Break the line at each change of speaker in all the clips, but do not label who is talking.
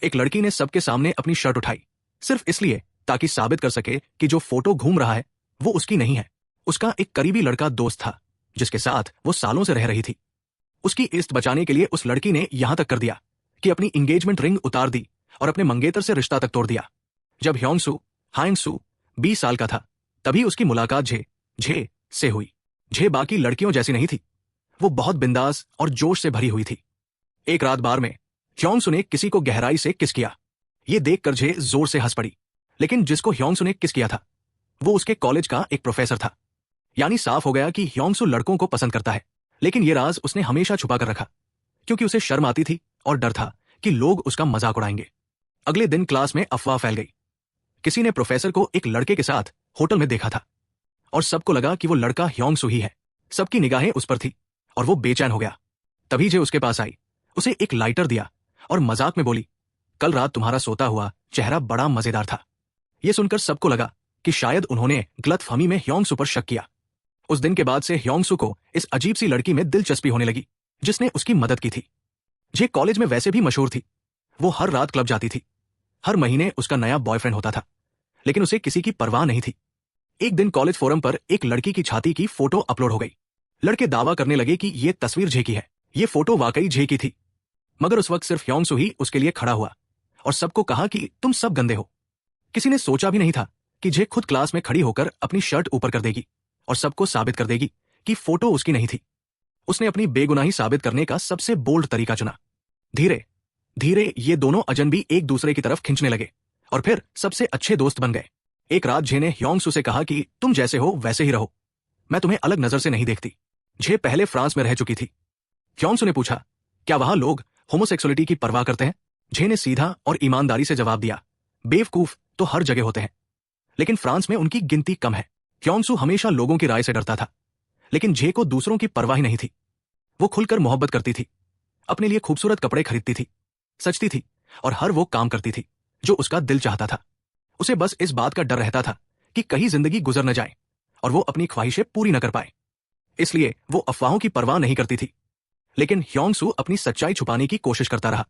एक लड़की ने सबके सामने अपनी शर्ट उठाई, सिर्फ इसलिए ताकि साबित कर सके कि जो फोटो घूम रहा है वो उसकी नहीं है। उसका एक करीबी लड़का दोस्त था जिसके साथ वो सालों से रह रही थी। उसकी इज्जत बचाने के लिए उस लड़की ने यहां तक कर दिया कि अपनी इंगेजमेंट रिंग उतार दी और अपने मंगेतर से रिश्ता तक तोड़ दिया। जब ह्योंगसू हायंगसू 20 साल का था तभी उसकी मुलाकात झे से हुई। झे बाकी लड़कियों जैसी नहीं थी, वो बहुत बिंदास और जोश से भरी हुई थी। एक रात बार में ह्योंगसू ने किसी को गहराई से किस किया। ये देखकर झे जोर से हंस पड़ी, लेकिन जिसको ह्योंगसू ने किस किया था वो उसके कॉलेज का एक प्रोफेसर था। यानी साफ हो गया कि ह्योंगसू लड़कों को पसंद करता है, लेकिन ये राज उसने हमेशा छुपा कर रखा क्योंकि उसे शर्म आती थी और डर था कि लोग उसका मजाक उड़ाएंगे। अगले दिन क्लास में अफवाह फैल गई। किसी ने प्रोफेसर को एक लड़के के साथ होटल में देखा था और सबको लगा कि वो लड़का ह्योंगसू ही है। सबकी निगाहें उस पर थी और वो बेचैन हो गया। तभी जे उसके पास आई, उसे एक लाइटर दिया और मजाक में बोली, कल रात तुम्हारा सोता हुआ चेहरा बड़ा मजेदार था। यह सुनकर सबको लगा कि शायद उन्होंने गलतफहमी में ह्योंगसू पर शक किया। उस दिन के बाद से ह्योंगसू को इस अजीब सी लड़की में दिलचस्पी होने लगी जिसने उसकी मदद की थी। जे कॉलेज में वैसे भी मशहूर थी, वो हर रात क्लब जाती थी। हर महीने उसका नया बॉयफ्रेंड होता था, लेकिन उसे किसी की परवाह नहीं थी। एक दिन कॉलेज फोरम पर एक लड़की की छाती की फोटो अपलोड हो गई। लड़के दावा करने लगे कि ये तस्वीर झे की है। ये फोटो वाकई झे की थी, मगर उस वक्त सिर्फ ह्योंगसू ही उसके लिए खड़ा हुआ और सबको कहा कि तुम सब गंदे हो। किसी ने सोचा भी नहीं था कि झे खुद क्लास में खड़ी होकर अपनी शर्ट ऊपर कर देगी और सबको साबित कर देगी कि फोटो उसकी नहीं थी। उसने अपनी बेगुनाही साबित करने का सबसे बोल्ड तरीका चुना। धीरे धीरे ये दोनों अजनबी एक दूसरे की तरफ खिंचने लगे और फिर सबसे अच्छे दोस्त बन गए। एक रात झे ने ह्योंगसू से कहा कि तुम जैसे हो वैसे ही रहो, मैं तुम्हें अलग नजर से नहीं देखती। झे पहले फ्रांस में रह चुकी थी। ह्योंगसू ने पूछा, क्या वहां लोग होमोसेक्सुअलिटी की परवाह करते हैं? झे ने सीधा और ईमानदारी से जवाब दिया, बेवकूफ तो हर जगह होते हैं, लेकिन फ्रांस में उनकी गिनती कम है। ह्योंगसू हमेशा लोगों की राय से डरता था, लेकिन झे को दूसरों की परवाह ही नहीं थी। वो खुलकर मोहब्बत करती थी, अपने लिए खूबसूरत कपड़े खरीदती थी, सजती थी और हर वो काम करती थी जो उसका दिल चाहता था। उसे बस इस बात का डर रहता था कि कहीं जिंदगी गुजर न जाए और वो अपनी ख्वाहिशें पूरी न कर पाए, इसलिए वो अफवाहों की परवाह नहीं करती थी। लेकिन ह्योंगसू अपनी सच्चाई छुपाने की कोशिश करता रहा।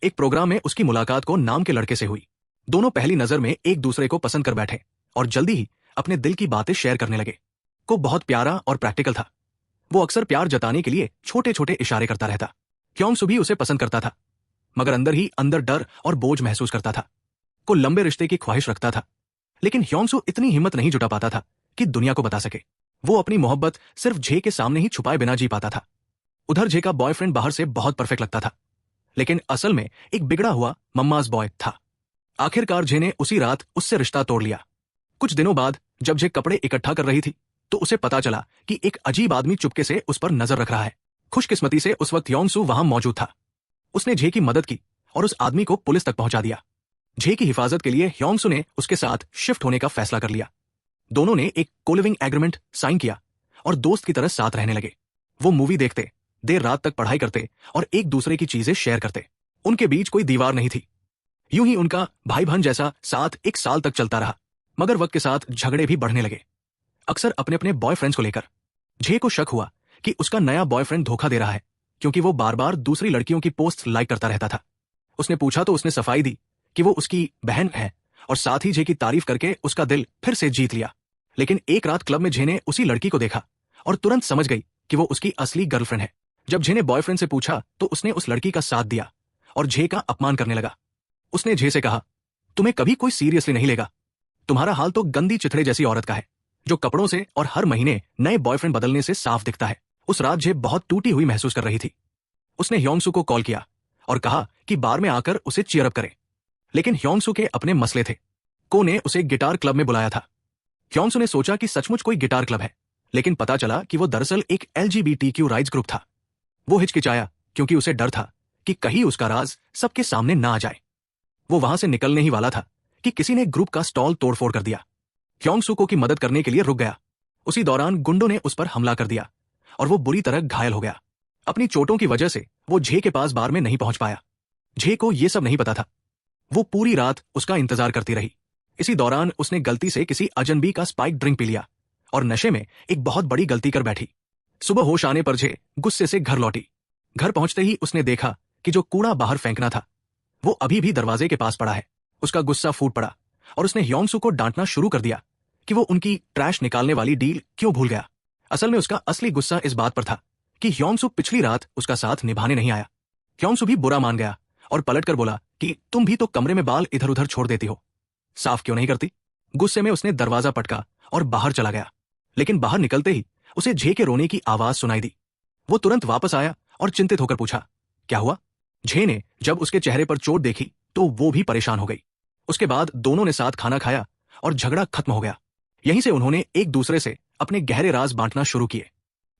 एक प्रोग्राम में उसकी मुलाकात को नाम के लड़के से हुई। दोनों पहली नजर में एक दूसरे को पसंद कर बैठे और जल्दी ही अपने दिल की बातें शेयर करने लगे। को बहुत प्यारा और प्रैक्टिकल था। वो अक्सर प्यार जताने के लिए छोटे छोटे इशारे करता रहता। ह्योंगसू भी उसे पसंद करता था, मगर अंदर ही अंदर डर और बोझ महसूस करता था। को लंबे रिश्ते की ख्वाहिश रखता था, लेकिन ह्योंगसू इतनी हिम्मत नहीं जुटा पाता था कि दुनिया को बता सके। वो अपनी मोहब्बत सिर्फ झे के सामने ही छुपाए बिना जी पाता था। उधर झे का बॉयफ्रेंड बाहर से बहुत परफेक्ट लगता था, लेकिन असल में एक बिगड़ा हुआ मम्माज बॉय था। आखिरकार झे ने उसी रात उससे रिश्ता तोड़ लिया। कुछ दिनों बाद जब झे कपड़े इकट्ठा कर रही थी तो उसे पता चला कि एक अजीब आदमी चुपके से उस पर नजर रख रहा है। खुशकिस्मती से उस वक्त ह्योंगसू वहां मौजूद था। उसने झे की मदद की और उस आदमी को पुलिस तक पहुंचा दिया। झे की हिफाजत के लिए ह्योंगसू ने उसके साथ शिफ्ट होने का फैसला कर लिया। दोनों ने एक कोलिविंग एग्रीमेंट साइन किया और दोस्त की तरह साथ रहने लगे। वो मूवी देखते, देर रात तक पढ़ाई करते और एक दूसरे की चीजें शेयर करते। उनके बीच कोई दीवार नहीं थी। यूं ही उनका भाई बहन जैसा साथ 1 साल तक चलता रहा, मगर वक्त के साथ झगड़े भी बढ़ने लगे, अक्सर अपने अपने बॉयफ्रेंड्स को लेकर। झे को शक हुआ कि उसका नया बॉयफ्रेंड धोखा दे रहा है, क्योंकि वो बार बार दूसरी लड़कियों की पोस्ट लाइक करता रहता था। उसने पूछा तो उसने सफाई दी कि वो उसकी बहन है और साथ ही झे की तारीफ करके उसका दिल फिर से जीत लिया। लेकिन एक रात क्लब में झे ने उसी लड़की को देखा और तुरंत समझ गई कि वो उसकी असली गर्लफ्रेंड है। जब झे ने बॉयफ्रेंड से पूछा तो उसने उस लड़की का साथ दिया और झे का अपमान करने लगा। उसने झे से कहा, तुम्हें कभी कोई सीरियसली नहीं लेगा। तुम्हारा हाल तो गंदी चिथड़े जैसी औरत का है, जो कपड़ों से और हर महीने नए बॉयफ्रेंड बदलने से साफ दिखता है। उस रात झे बहुत टूटी हुई महसूस कर रही थी। उसने ह्योंगसू को कॉल किया और कहा कि बार में आकर उसे चीयर अप करे, लेकिन ह्योंगसू के अपने मसले थे। को ने उसे गिटार क्लब में बुलाया था। ह्योंगसू ने सोचा कि सचमुच कोई गिटार क्लब है, लेकिन पता चला कि वो दरअसल एक LGBTQ राइट्स ग्रुप था। वो हिचकिचाया क्योंकि उसे डर था कि कहीं उसका राज सबके सामने ना आ जाए। वो वहां से निकलने ही वाला था कि किसी ने ग्रुप का स्टॉल तोड़फोड़ कर दिया। ह्योंगसू को की मदद करने के लिए रुक गया। उसी दौरान गुंडों ने उस पर हमला कर दिया और वो बुरी तरह घायल हो गया। अपनी चोटों की वजह से वो झे के पास बार में नहीं पहुंच पाया। झे को यह सब नहीं पता था। वो पूरी रात उसका इंतजार करती रही। इसी दौरान उसने गलती से किसी अजनबी का स्पाइक ड्रिंक पी लिया और नशे में एक बहुत बड़ी गलती कर बैठी। सुबह होश आने पर झे गुस्से से घर लौटी। घर पहुंचते ही उसने देखा कि जो कूड़ा बाहर फेंकना था वो अभी भी दरवाजे के पास पड़ा है। उसका गुस्सा फूट पड़ा और उसने ह्योंग-सू को डांटना शुरू कर दिया कि वो उनकी ट्रैश निकालने वाली डील क्यों भूल गया। असल में उसका असली गुस्सा इस बात पर था कि ह्योंग-सू पिछली रात उसका साथ निभाने नहीं आया। ह्योंग-सू भी बुरा मान गया और पलटकर बोला कि तुम भी तो कमरे में बाल इधर उधर छोड़ देती हो, साफ क्यों नहीं करती। गुस्से में उसने दरवाजा पटका और बाहर चला गया। लेकिन बाहर निकलते ही उसे झे के रोने की आवाज सुनाई दी। वो तुरंत वापस आया और चिंतित होकर पूछा, क्या हुआ। झे ने जब उसके चेहरे पर चोट देखी तो वो भी परेशान हो गई। उसके बाद दोनों ने साथ खाना खाया और झगड़ा खत्म हो गया। यहीं से उन्होंने एक दूसरे से अपने गहरे राज बांटना शुरू किए।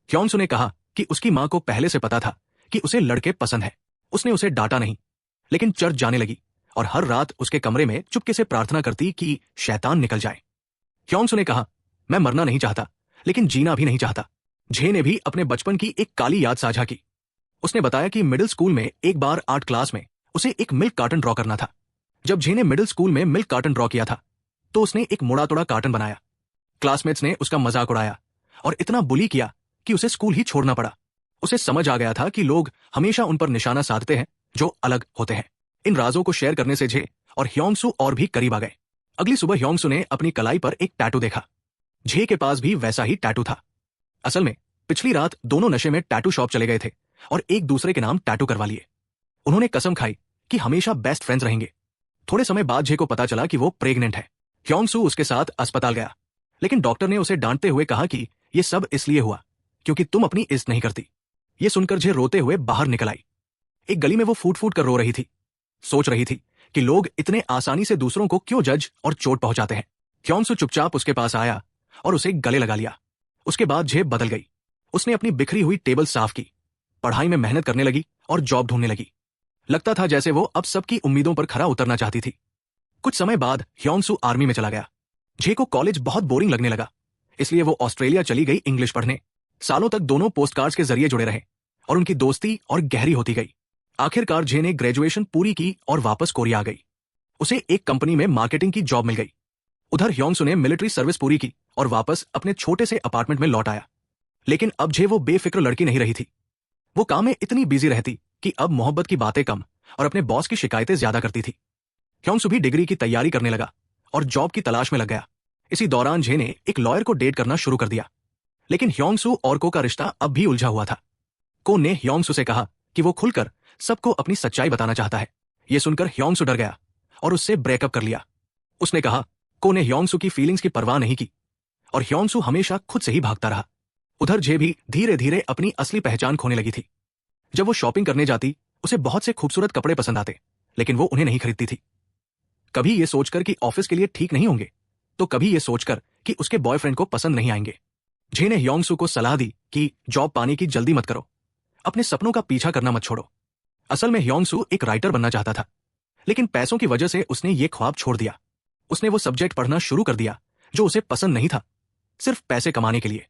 ह्योंग-सू ने कहा कि उसकी मां को पहले से पता था कि उसे लड़के पसंद है। उसने उसे डांटा नहीं, लेकिन चर्च जाने लगी और हर रात उसके कमरे में चुपके से प्रार्थना करती कि शैतान निकल जाए। ह्योंग-सू ने कहा, मैं मरना नहीं चाहता, लेकिन जीना भी नहीं चाहता। झे ने भी अपने बचपन की एक काली याद साझा की। उसने बताया कि मिडिल स्कूल में एक बार आर्ट क्लास में उसे एक मिल्क कार्टन ड्रॉ करना था। जब झे ने मिडिल स्कूल में मिल्क कार्टन ड्रॉ किया था तो उसने एक मुड़ा तोड़ा कार्टन बनाया। क्लासमेट्स ने उसका मजाक उड़ाया और इतना बुली किया कि उसे स्कूल ही छोड़ना पड़ा। उसे समझ आ गया था कि लोग हमेशा उन पर निशाना साधते हैं जो अलग होते हैं। इन राजों को शेयर करने से झे और ह्योंग-सू और भी करीब आ गए। अगली सुबह ह्योंग-सू ने अपनी कलाई पर एक टैटू देखा। झे के पास भी वैसा ही टैटू था। असल में पिछली रात दोनों नशे में टैटू शॉप चले गए थे और एक दूसरे के नाम टैटू करवा लिए। उन्होंने कसम खाई कि हमेशा बेस्ट फ्रेंड्स रहेंगे। थोड़े समय बाद झे को पता चला कि वो प्रेग्नेंट है। ह्योंग-सू उसके साथ अस्पताल गया, लेकिन डॉक्टर ने उसे डांटते हुए कहा कि ये सब इसलिए हुआ क्योंकि तुम अपनी इज्जत नहीं करती। ये सुनकर झे रोते हुए बाहर निकल आई। एक गली में वो फूट फूट कर रो रही थी। सोच रही थी कि लोग इतने आसानी से दूसरों को क्यों जज और चोट पहुंचाते हैं। ह्योंग-सू चुपचाप उसके पास आया और उसे गले लगा लिया। उसके बाद झे बदल गई। उसने अपनी बिखरी हुई टेबल साफ की, पढ़ाई में मेहनत करने लगी और जॉब ढूंढने लगी। लगता था जैसे वो अब सबकी उम्मीदों पर खरा उतरना चाहती थी। कुछ समय बाद ह्योंग-सू आर्मी में चला गया। झे को कॉलेज बहुत बोरिंग लगने लगा, इसलिए वो ऑस्ट्रेलिया चली गई इंग्लिश पढ़ने। सालों तक दोनों पोस्टकार्ड्स के जरिए जुड़े रहे और उनकी दोस्ती और गहरी होती गई। आखिरकार झे ने ग्रेजुएशन पूरी की और वापस कोरिया आ गई। उसे एक कंपनी में मार्केटिंग की जॉब मिल गई। उधर ह्योंग-सू ने मिलिट्री सर्विस पूरी की और वापस अपने छोटे से अपार्टमेंट में लौट आया। लेकिन अब झे वो बेफिक्र लड़की नहीं रही थी। वो काम में इतनी बिजी रहती कि अब मोहब्बत की बातें कम और अपने बॉस की शिकायतें ज्यादा करती थी। ह्योंग-सू भी डिग्री की तैयारी करने लगा और जॉब की तलाश में लग गया। इसी दौरान झे ने एक लॉयर को डेट करना शुरू कर दिया। लेकिन ह्योंग-सू और को का रिश्ता अब भी उलझा हुआ था। को ने ह्योंग-सू से कहा कि वो खुलकर सबको अपनी सच्चाई बताना चाहता है। ये सुनकर ह्योंग-सू डर गया और उससे ब्रेकअप कर लिया। उसने कहा को ने ह्योंग-सू की फीलिंग्स की परवाह नहीं की और ह्योंग-सू हमेशा खुद से ही भागता रहा। उधर झे भी धीरे धीरे अपनी असली पहचान खोने लगी थी। जब वो शॉपिंग करने जाती उसे बहुत से खूबसूरत कपड़े पसंद आते, लेकिन वो उन्हें नहीं खरीदती थी। कभी ये सोचकर कि ऑफिस के लिए ठीक नहीं होंगे, तो कभी ये सोचकर कि उसके बॉयफ्रेंड को पसंद नहीं आएंगे। झे ने ह्योंग-सू को सलाह दी कि जॉब पाने की जल्दी मत करो, अपने सपनों का पीछा करना मत छोड़ो। असल में ह्योंग-सू एक राइटर बनना चाहता था, लेकिन पैसों की वजह से उसने ये ख्वाब छोड़ दिया। उसने वो सब्जेक्ट पढ़ना शुरू कर दिया जो उसे पसंद नहीं था, सिर्फ पैसे कमाने के लिए।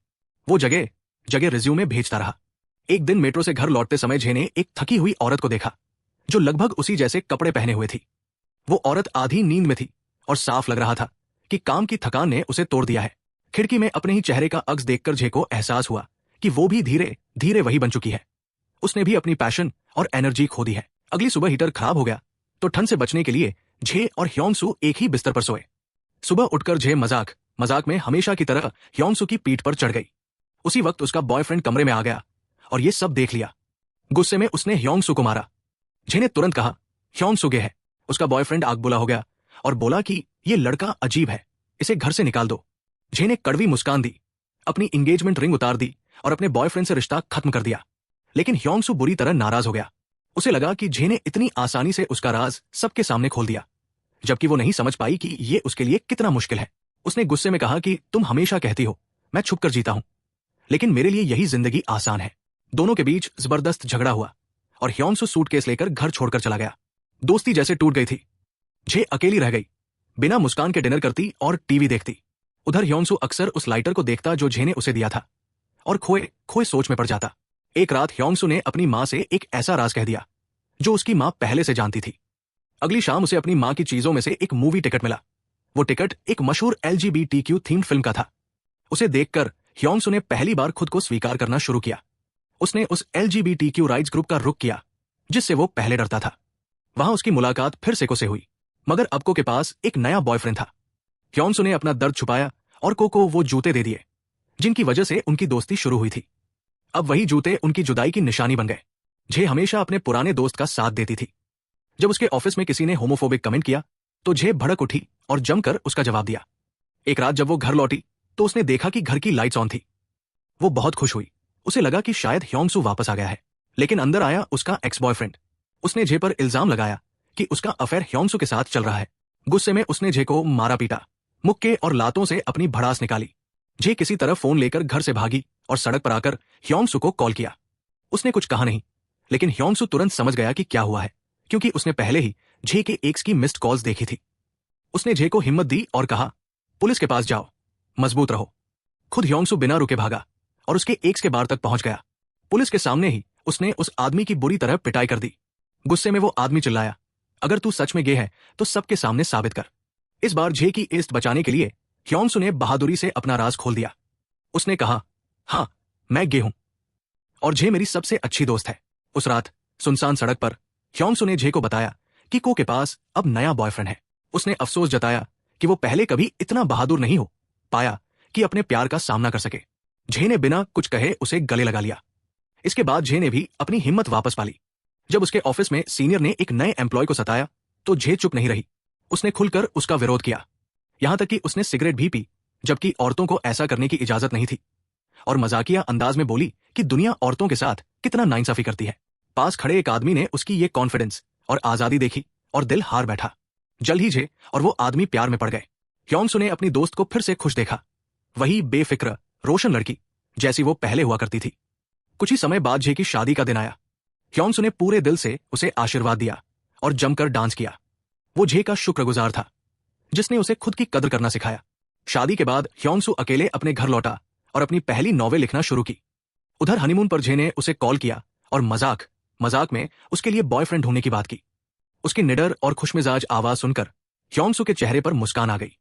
वो जगह जगह रिज्यूमे भेजता रहा। एक दिन मेट्रो से घर लौटते समय झे ने एक थकी हुई औरत को देखा जो लगभग उसी जैसे कपड़े पहने हुए थी। वो औरत आधी नींद में थी और साफ लग रहा था कि काम की थकान ने उसे तोड़ दिया है। खिड़की में अपने ही चेहरे का अक्स देखकर झे को एहसास हुआ कि वो भी धीरे धीरे वही बन चुकी है। उसने भी अपनी पैशन और एनर्जी खो दी है। अगली सुबह हीटर खराब हो गया तो ठंड से बचने के लिए झे और ह्योंग-सू एक ही बिस्तर पर सोए। सुबह उठकर झे मजाक मजाक में हमेशा की तरह ह्योंग-सू की पीठ पर चढ़ गई। उसी वक्त उसका बॉयफ्रेंड कमरे में आ गया और ये सब देख लिया। गुस्से में उसने ह्योंग-सू को मारा। झे ने तुरंत कहा ह्योंग-सू गे है। उसका बॉयफ्रेंड आग बुला हो गया और बोला कि ये लड़का अजीब है, इसे घर से निकाल दो। झे ने कड़वी मुस्कान दी, अपनी एंगेजमेंट रिंग उतार दी और अपने बॉयफ्रेंड से रिश्ता खत्म कर दिया। लेकिन ह्योंग-सू बुरी तरह नाराज हो गया। उसे लगा कि झे ने इतनी आसानी से उसका राज सबके सामने खोल दिया, जबकि वो नहीं समझ पाई कि ये उसके लिए कितना मुश्किल है। उसने गुस्से में कहा कि तुम हमेशा कहती हो मैं छुप कर जीता हूं, लेकिन मेरे लिए यही जिंदगी आसान है। दोनों के बीच जबरदस्त झगड़ा हुआ और ह्योंग-सू सूटकेस लेकर घर छोड़कर चला गया। दोस्ती जैसे टूट गई थी। झे अकेली रह गई, बिना मुस्कान के डिनर करती और टीवी देखती। उधर ह्योंग-सू अक्सर उस लाइटर को देखता जो झे ने उसे दिया था और खोए खोए सोच में पड़ जाता। एक रात ह्योंग-सू ने अपनी मां से एक ऐसा राज कह दिया जो उसकी मां पहले से जानती थी। अगली शाम उसे अपनी मां की चीजों में से एक मूवी टिकट मिला। वो टिकट एक मशहूर LGBTQ थीम्ड फिल्म का था। उसे देखकर ह्योंग-सू ने पहली बार खुद को स्वीकार करना शुरू किया। उसने उस LGBTQ राइट्स ग्रुप का रुख किया जिससे वो पहले डरता था। वहां उसकी मुलाकात फिर सेको से हुई, मगर अब को के पास एक नया बॉयफ्रेंड था। ह्योंसू ने अपना दर्द छुपाया और को वो जूते दे दिए जिनकी वजह से उनकी दोस्ती शुरू हुई थी। अब वही जूते उनकी जुदाई की निशानी बन गए। जे हमेशा अपने पुराने दोस्त का साथ देती थी। जब उसके ऑफिस में किसी ने होमोफोबिक कमेंट किया तो जे भड़क उठी और जमकर उसका जवाब दिया। एक रात जब वो घर लौटी तो उसने देखा कि घर की लाइट्स ऑन थी। वो बहुत खुश हुई। उसे लगा कि शायद ह्योंसू वापस आ गया है, लेकिन अंदर आया उसका एक्स बॉयफ्रेंड। उसने जे पर इल्जाम लगाया कि उसका अफेयर ह्योंसू के साथ चल रहा है। गुस्से में उसने जे को मारा पीटा, मुक्के और लातों से अपनी भड़ास निकाली। जे किसी तरह फोन लेकर घर से भागी और सड़क पर आकर ह्योंसू को कॉल किया। उसने कुछ कहा नहीं, लेकिन ह्योंसू तुरंत समझ गया कि क्या हुआ है, क्योंकि उसने पहले ही जे के एक्स की मिस्ड कॉल्स देखी थी। उसने जे को हिम्मत दी और कहा, पुलिस के पास जाओ, मजबूत रहो। खुद ह्योंसू बिना रुके भागा और उसके एक्स के बार तक पहुंच गया। पुलिस के सामने ही उसने उस आदमी की बुरी तरह पिटाई कर दी। गुस्से में वो आदमी चिल्लाया, अगर तू सच में गे है तो सबके सामने साबित कर। इस बार जे की इज्जत बचाने के लिए ह्योंसू ने बहादुरी से अपना राज खोल दिया। उसने कहा, हाँ मैं गे हूं और जे मेरी सबसे अच्छी दोस्त है। उस रात सुनसान सड़क पर ह्योंसू ने जे को बताया कि को के पास अब नया बॉयफ्रेंड है। उसने अफसोस जताया कि वो पहले कभी इतना बहादुर नहीं हो पाया कि अपने प्यार का सामना कर सके। जे ने बिना कुछ कहे उसे गले लगा लिया। इसके बाद जे ने भी अपनी हिम्मत वापस पाली। जब उसके ऑफिस में सीनियर ने एक नए एम्प्लॉय को सताया तो जे चुप नहीं रही। उसने खुलकर उसका विरोध किया, यहां तक कि उसने सिगरेट भी पी, जबकि औरतों को ऐसा करने की इजाजत नहीं थी, और मजाकिया अंदाज में बोली कि दुनिया औरतों के साथ कितना नाइंसाफी करती है। पास खड़े एक आदमी ने उसकी ये कॉन्फिडेंस और आजादी देखी और दिल हार बैठा। जल्द ही जे और वो आदमी प्यार में पड़ गए। ह्योंसू ने अपनी दोस्त को फिर से खुश देखा, वही बेफिक्र रोशन लड़की जैसी वो पहले हुआ करती थी। कुछ ही समय बाद जे की शादी का दिन आया। ह्योंसू ने पूरे दिल से उसे आशीर्वाद दिया और जमकर डांस किया। वो जे का शुक्रगुजार था जिसने उसे खुद की कदर करना सिखाया। शादी के बाद ह्योंसू अकेले अपने घर लौटा और अपनी पहली नॉवेल लिखना शुरू की। उधर हनीमून पर जे ने उसे कॉल किया और मजाक में उसके लिए बॉयफ्रेंड ढूंढने की बात की। उसकी निडर और खुशमिजाज आवाज सुनकर ह्योंसू के चेहरे पर मुस्कान आ गई।